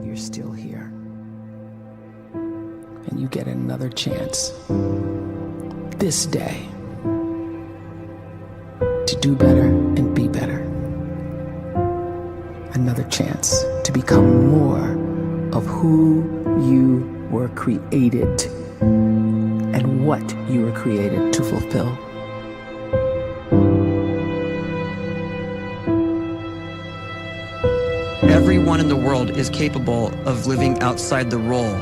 you're still here. And you get another chance this day to do better and be better. Another chance to become more of who you were created and what you were created to fulfill. Everyone in the world is capable of living outside the role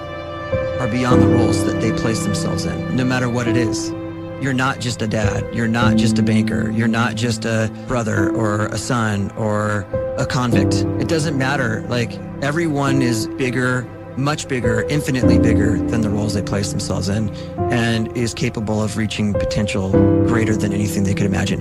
or beyond the roles that they place themselves in, no matter what it is. You're not just a dad, you're not just a banker, you're not just a brother or a son or a convict. It doesn't matter. Like, everyone is bigger, much bigger, infinitely bigger than the roles they place themselves in, and is capable of reaching potential greater than anything they could imagine.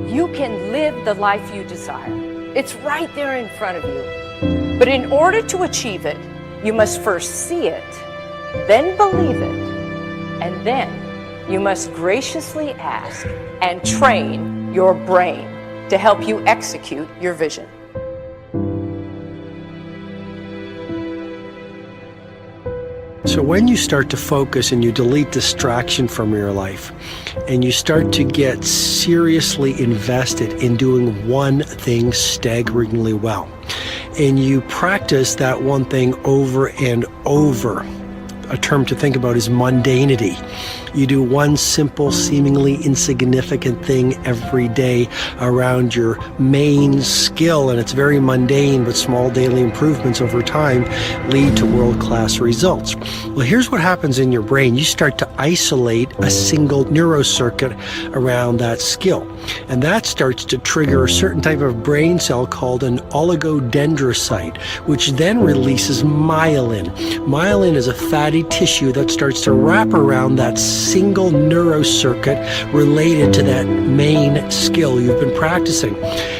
You can live the life you desire. It's right there in front of you. But in order to achieve it, you must first see it, then believe it, and then you must graciously ask and train your brain to help you execute your vision. So when you start to focus and you delete distraction from your life, and you start to get seriously invested in doing one thing staggeringly well, and you practice that one thing over and over, a term to think about is mundanity. You do one simple, seemingly insignificant thing every day around your main skill, and it's very mundane, but small daily improvements over time lead to world-class results. Well, here's what happens in your brain. You start to isolate a single neurocircuit around that skill, and that starts to trigger a certain type of brain cell called an oligodendrocyte, which then releases myelin. Myelin is a fatty tissue that starts to wrap around that single neurocircuit related to that main skill you've been practicing.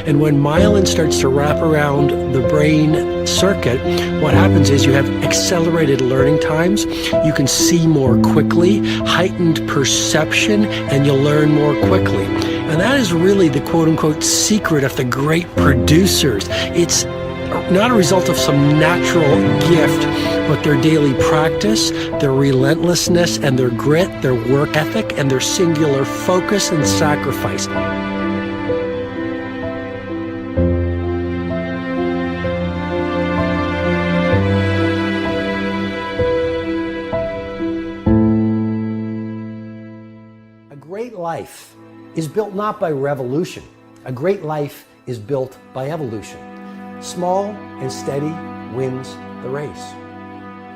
And when myelin starts to wrap around the brain circuit, what happens is you have accelerated learning times, you can see more quickly, heightened perception, and you'll learn more quickly. And that is really the quote-unquote secret of the great producers. It's not a result of some natural gift, but their daily practice, their relentlessness and their grit, their work ethic, and their singular focus and sacrifice. A great life is built not by revolution. A great life is built by evolution. Small and steady wins the race.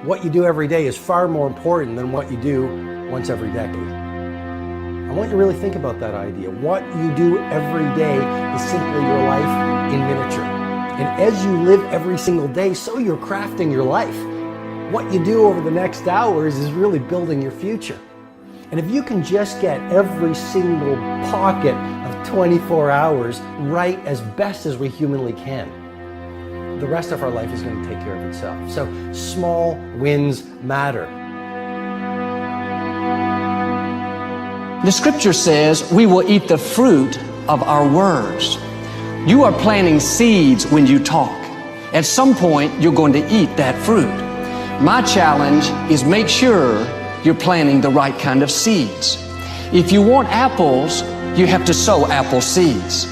What you do every day is far more important than what you do once every decade. I want you to really think about that idea. What you do every day is simply your life in miniature. And as you live every single day, so you're crafting your life. What you do over the next hours is really building your future. And if you can just get every single pocket of 24 hours right as best as we humanly can, the rest of our life is going to take care of itself. So small wins matter. The scripture says we will eat the fruit of our words. You are planting seeds when you talk. At some point, you're going to eat that fruit. My challenge is make sure you're planting the right kind of seeds. If you want apples, you have to sow apple seeds.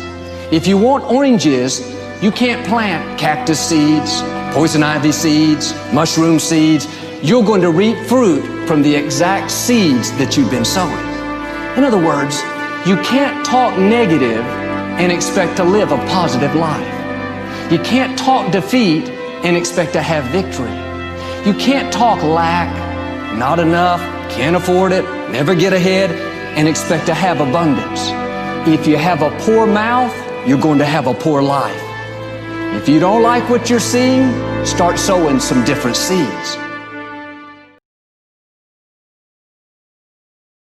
If you want oranges, you can't plant cactus seeds, poison ivy seeds, mushroom seeds. You're going to reap fruit from the exact seeds that you've been sowing. In other words, you can't talk negative and expect to live a positive life. You can't talk defeat and expect to have victory. You can't talk lack, not enough, can't afford it, never get ahead, and expect to have abundance. If you have a poor mouth, you're going to have a poor life. If you don't like what you're seeing, start sowing some different seeds.